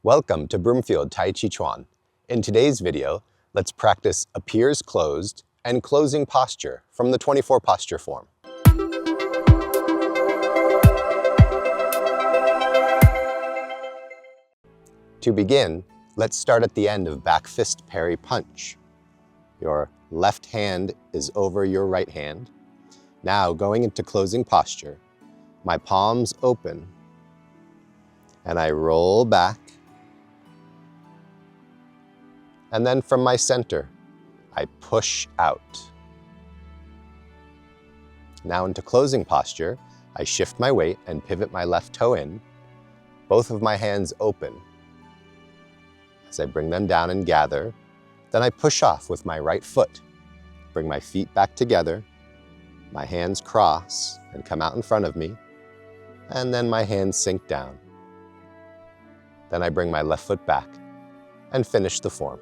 Welcome to Broomfield Taichi Chuan. In today's video, let's practice appears closed and closing posture from the 24 posture form. To begin, let's start at the end of back fist parry punch. Your left hand is over your right hand. Now going into closing posture, my palms open and I roll back. And then from my center, I push out. Now into closing posture, I shift my weight and pivot my left toe in, both of my hands open. As I bring them down and gather, then I push off with my right foot. Bring my feet back together, my hands cross and come out in front of me, and then my hands sink down. Then I bring my left foot back and finish the form.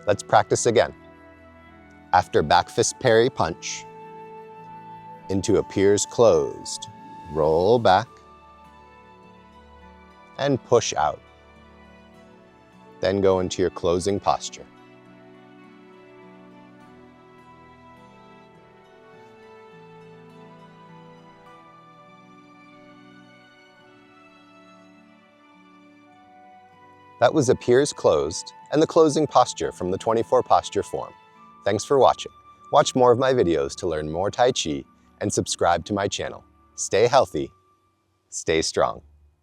Let's practice again. After back fist parry punch, into appears closed, roll back, and push out. Then go into your closing posture. That was appears closed and the closing posture from the 24 posture form. Thanks for watching. Watch more of my videos to learn more Tai Chi and subscribe to my channel. Stay healthy, stay strong.